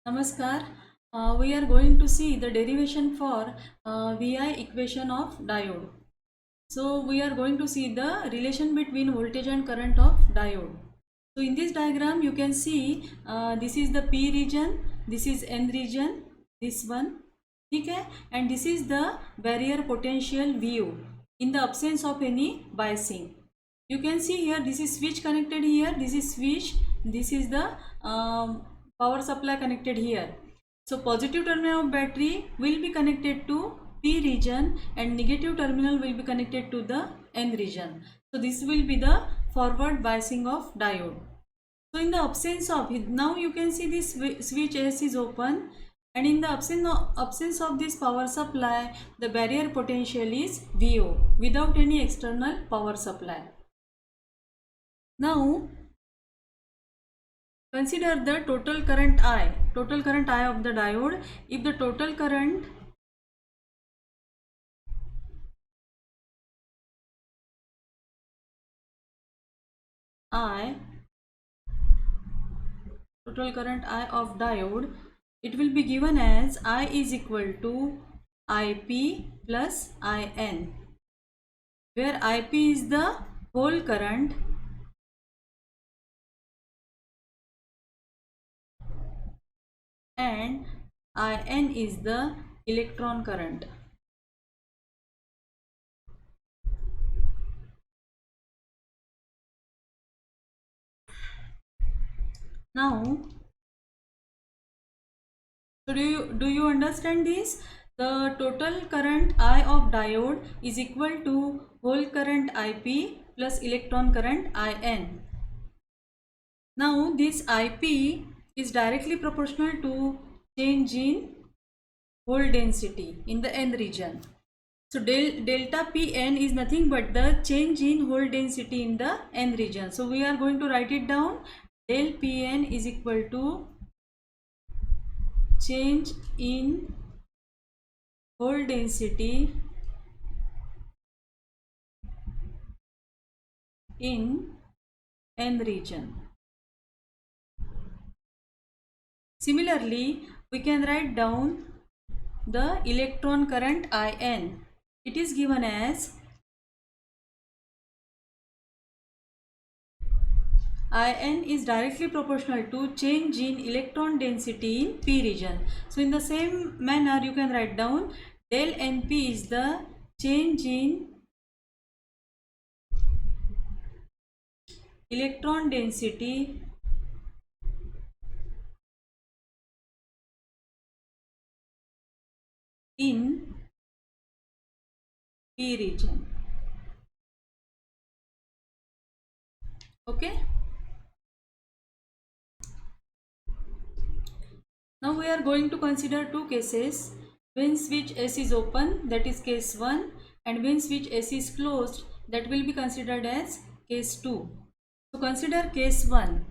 Namaskar. We are going to see the derivation for VI equation of diode. So we are going to see the relation between voltage and current of diode. So in this diagram you can see this is the P region, this is N region, this one, okay, and this is the barrier potential VO in the absence of any biasing. You can see here this is switch connected here, this is switch, this is the power supply connected here. So positive terminal of battery will be connected to P region and negative terminal will be connected to the N region. So this will be the forward biasing of diode. So in the absence of, now you can see this switch S is open, and in the absence of this power supply, the barrier potential is VO without any external power supply. Now consider the total current I of the diode. If the total current I of diode, it will be given as I is equal to IP plus IN, where IP is the whole current and IN is the electron current. Now, so do you understand this? The total current I of diode is equal to whole current IP plus electron current IN. Now this IP is directly proportional to change in hole density in the N region. So delta Pn is nothing but the change in hole density in the N region. So we are going to write it down. Del Pn is equal to change in hole density in N region. Similarly, we can write down the electron current IN. It is given as IN is directly proportional to change in electron density in P region. So in the same manner you can write down del NP is the change in electron density in P region. Okay. Now we are going to consider two cases. When switch S is open, that is case 1, and when switch S is closed, that will be considered as case 2. So consider case 1.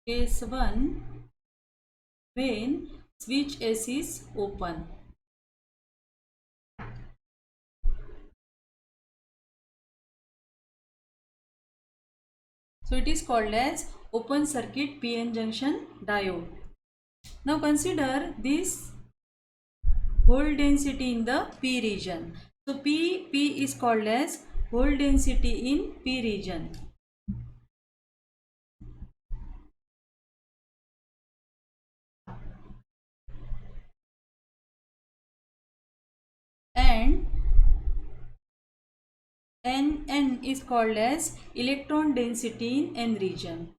Case 1, when switch S is open. So it is called as open circuit PN junction diode. Now consider this hole density in the P region. So P is called as hole density in P region. And N is called as electron density in N region.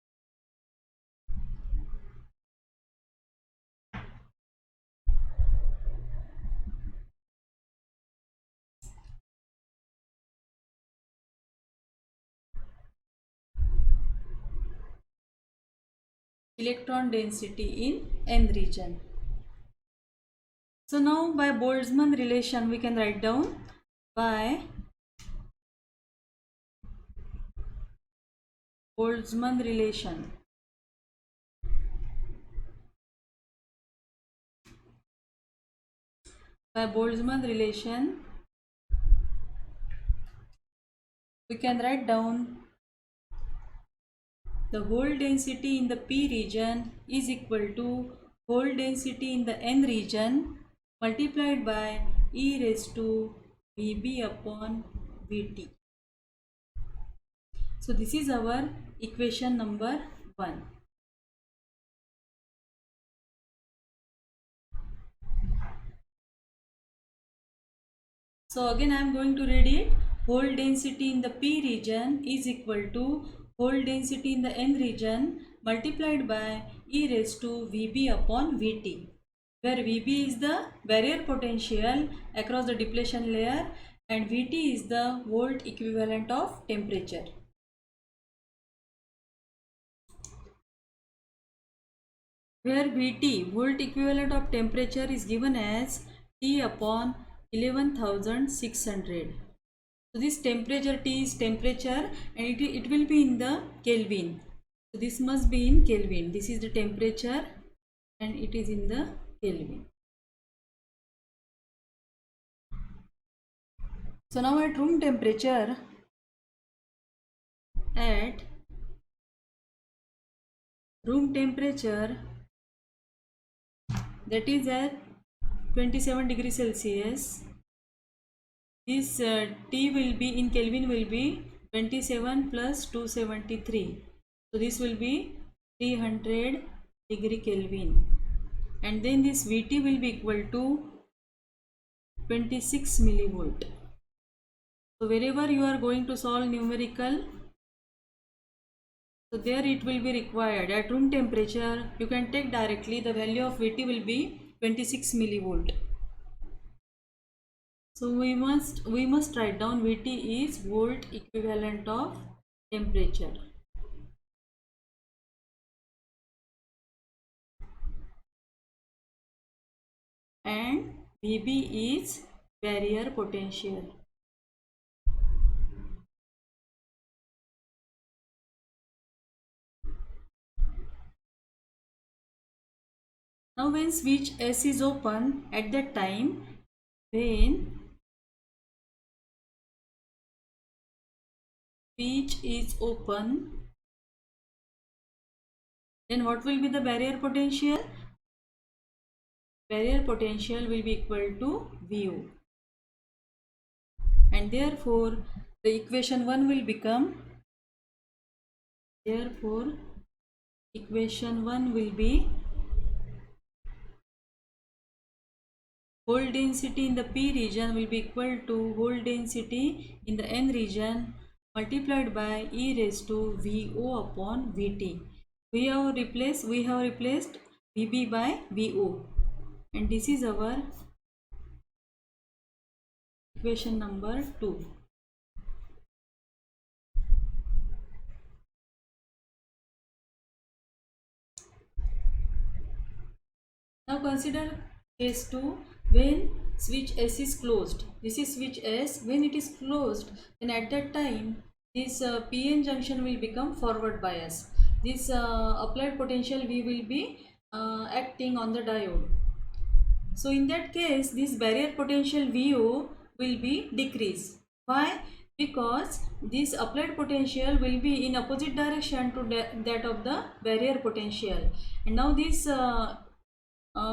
Electron density in N region. So now by Boltzmann relation we can write down by Boltzmann relation. By Boltzmann relation we can write down the hole density in the P region is equal to hole density in the N region multiplied by e raised to Vb upon Vt. So this is our equation number 1. So again I am going to read it. Hole density in the P region is equal to hole density in the N region multiplied by e raised to Vb upon Vt, where Vb is the barrier potential across the depletion layer and Vt is the volt equivalent of temperature. Where Vt, volt equivalent of temperature, is given as T upon 11,600. So this temperature, T is temperature and it will be in the Kelvin. So this must be in Kelvin. This is the temperature and it is in the Kelvin. So now at room temperature, that is at 27 degrees Celsius, this T will be in Kelvin will be 27 plus 273. So this will be 300 degree Kelvin. And then this Vt will be equal to 26 millivolt. So wherever you are going to solve numerical, so there it will be required. At room temperature, you can take directly the value of Vt will be 26 millivolt. So we must write down Vt is volt equivalent of temperature. And Vb is barrier potential. Now when switch S is open, at that time when switch is open, then what will be the barrier potential? Barrier potential will be equal to Vu. And therefore the equation 1 will become, hole density in the P region will be equal to hole density in the N region multiplied by e raised to Vo upon Vt. We have replaced Vb by Vo, and this is our equation number 2. Now consider case 2, when switch S is closed. This is switch S. When it is closed, then at that time this PN junction will become forward bias. This applied potential V will be acting on the diode. So in that case, this barrier potential Vo will be decreased. Why? Because this applied potential will be in opposite direction to that of the barrier potential. And now this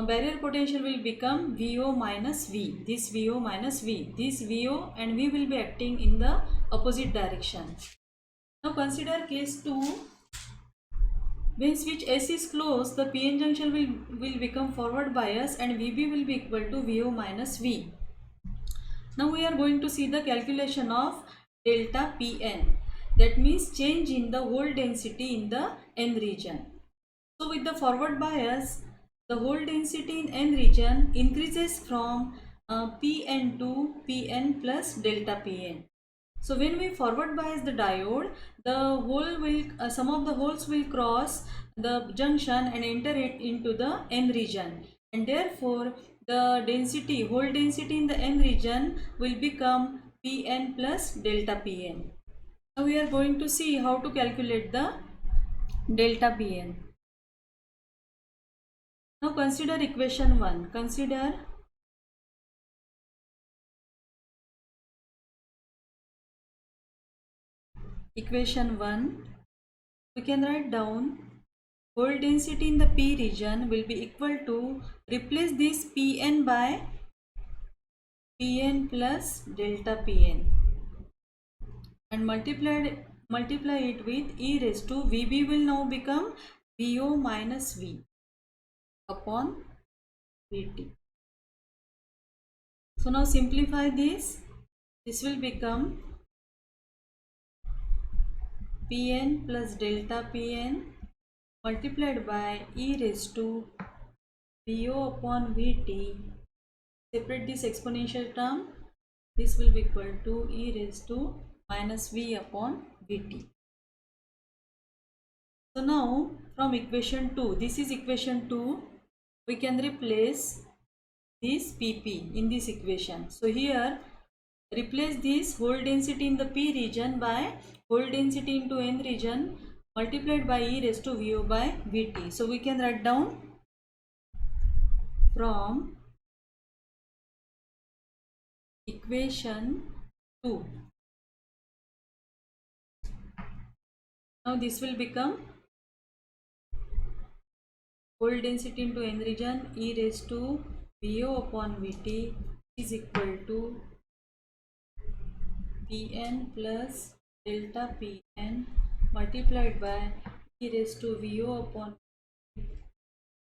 barrier potential will become Vo minus V. This Vo minus V. This Vo and V will be acting in the opposite direction. Now consider case 2. When switch S is closed, the PN junction will become forward bias and Vb will be equal to Vo minus V. Now we are going to see the calculation of delta Pn. That means change in the hole density in the N region. So with the forward bias, the hole density in N region increases from Pn to Pn plus delta Pn. So when we forward bias the diode, some of the holes will cross the junction and enter it into the N region, and therefore the hole density in the N region will become Pn plus delta Pn. Now we are going to see how to calculate the delta Pn. Now consider equation 1. Consider equation 1. we can write down hole density in the P region will be equal to, replace this Pn by Pn plus delta Pn and multiply it with e raised to Vb will now become Vo minus V upon Vt. So now simplify this. This will become Pn plus delta Pn multiplied by e raised to Vo upon Vt. Separate this exponential term. This will be equal to e raised to minus V upon Vt. So now from equation 2, this is equation 2, we can replace this Pp in this equation. So here replace this hole density in the P region by hole density into N region multiplied by e raised to Vo by Vt. So we can write down from equation 2. Now this will become hole density into N region e raised to Vo upon Vt is equal to Pn plus delta Pn multiplied by e raised to Vo upon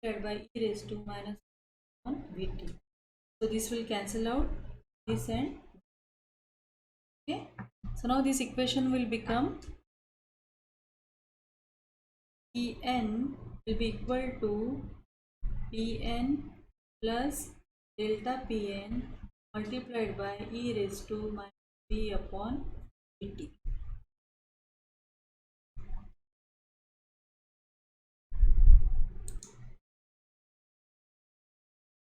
multiplied by e raised to minus on Vt. So this will cancel out this and okay. So now this equation will become Pn will be equal to Pn plus delta Pn multiplied by e raised to minus V upon Vt.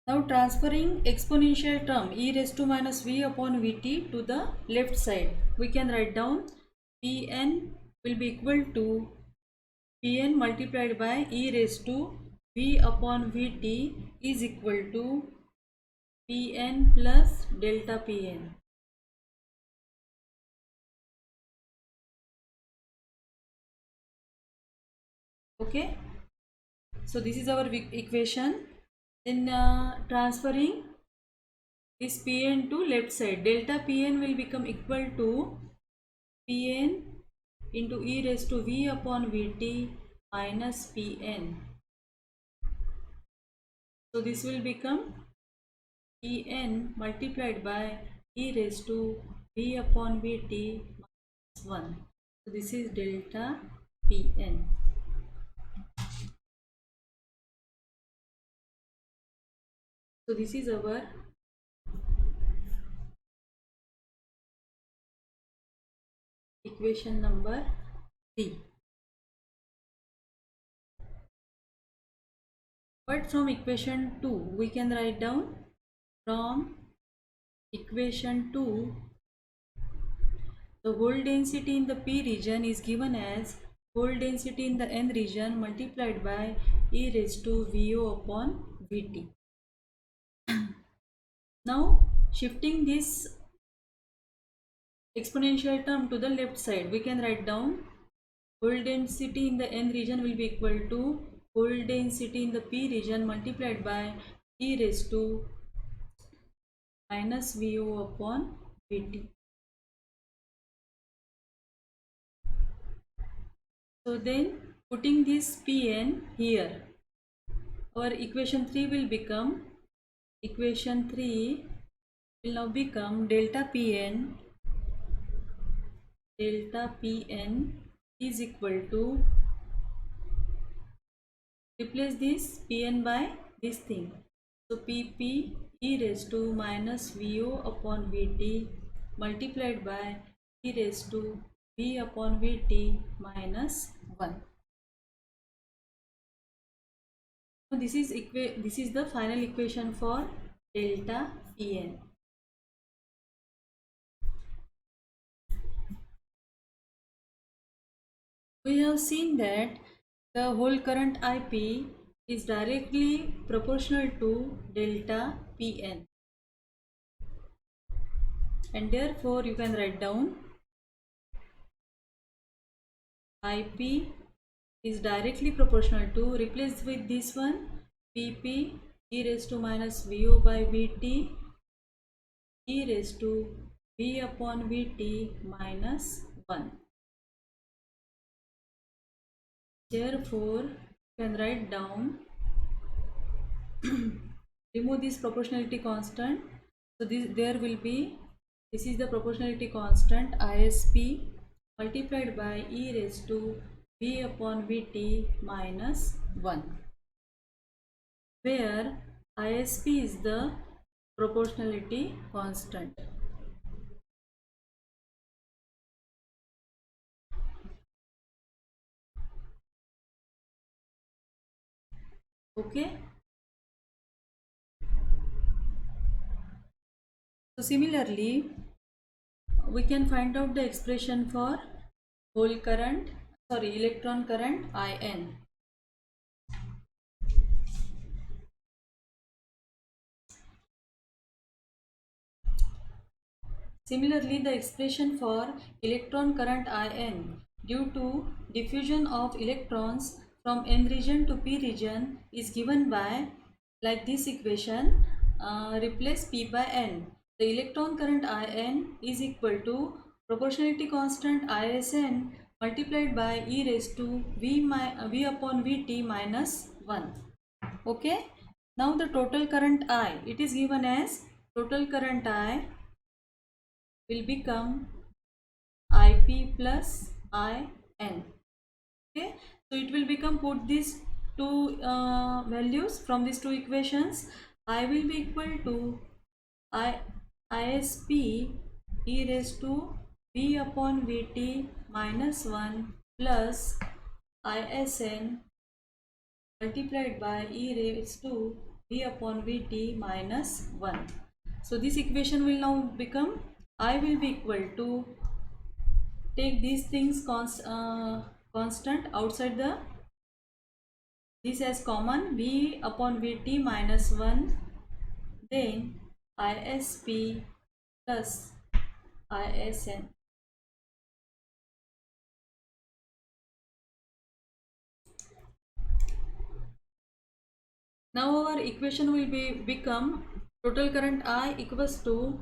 Now transferring exponential term e raised to minus V upon Vt to the left side, we can write down Pn will be equal to Pn multiplied by e raised to V upon Vt is equal to Pn plus delta Pn. Okay, so this is our equation. Then transferring this Pn to left side, delta Pn will become equal to Pn into e raised to V upon Vt minus Pn. So this will become Pn multiplied by e raised to V upon Vt minus 1. So this is delta Pn. So this is our equation number 3. But from equation 2 we can write down, from equation 2 the hole density in the P region is given as hole density in the N region multiplied by e raised to Vo upon Vt. Now shifting this exponential term to the left side, we can write down hole density in the N region will be equal to hole density in the P region multiplied by e raised to minus Vo upon Vt. So then putting this Pn here, our equation 3 will become, equation 3 will now become delta Pn is equal to, replace this Pn by this thing. So Pp e raised to minus Vo upon Vt multiplied by e raised to V upon Vt minus 1. So this is the final equation for delta Pn. We have seen that the whole current Ip is directly proportional to delta Pn, and therefore you can write down Ip is directly proportional to, replace with this one, Pp e raised to minus Vo by Vt e raised to V upon Vt minus 1. Therefore, you can write down, remove this proportionality constant. So there will be, this is the proportionality constant ISP multiplied by e raised to V upon Vt minus 1, where ISP is the proportionality constant. Okay. So similarly, we can find out the expression for electron current In. Similarly, the expression for electron current In due to diffusion of electrons from n region to p region is given by, like this equation, replace p by n. The electron current In is equal to proportionality constant Isn multiplied by e raised to v upon Vt minus 1. Okay. Now the total current I, it is given as total current I will become Ip plus In. Okay, so it will become, put these two values from these two equations. I will be equal to ISP e raised to V upon Vt minus 1 plus Isn multiplied by e raised to V upon Vt minus 1. So this equation will now become, I will be equal to, take these things constant outside the, this as common, V upon Vt minus 1, then ISP plus ISN. Now our equation will become total current I equals to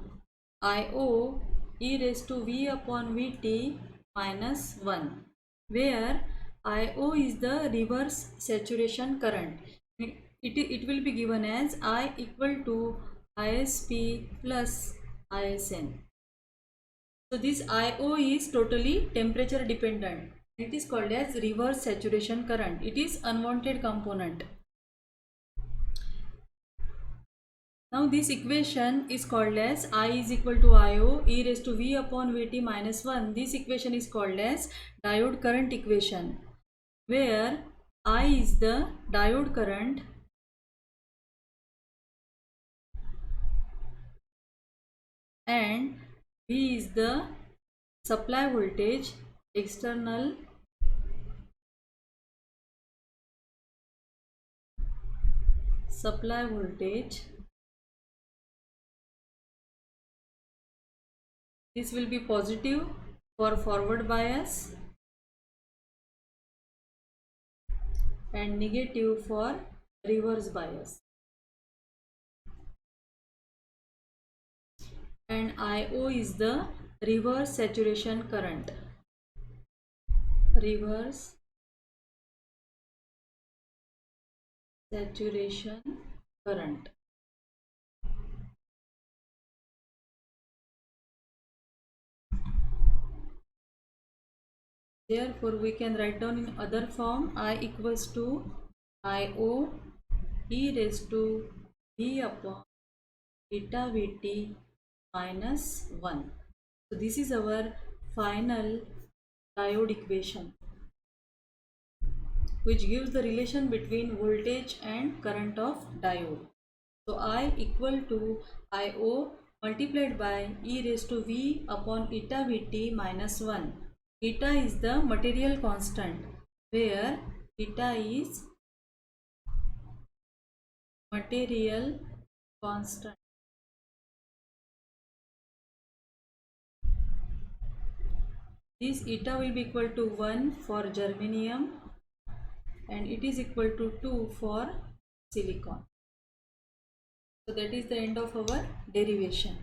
IO e raised to V upon Vt minus 1, where IO is the reverse saturation current. It will be given as I equal to ISP plus ISN. So this IO is totally temperature dependent. It is called as reverse saturation current. It is unwanted component. Now this equation is called as I is equal to IO e raised to V upon Vt minus 1. This equation is called as diode current equation, where I is the diode current and V is the supply voltage, external supply voltage. This will be positive for forward bias and negative for reverse bias. And IO is the reverse saturation current. Reverse saturation current. Therefore, we can write down in other form, I equals to IO e raised to V upon eta Vt minus 1. So this is our final diode equation, which gives the relation between voltage and current of diode. So I equal to IO multiplied by e raised to V upon eta Vt minus 1. Eta is the material constant, where eta is material constant. This eta will be equal to 1 for germanium and it is equal to 2 for silicon. So that is the end of our derivation.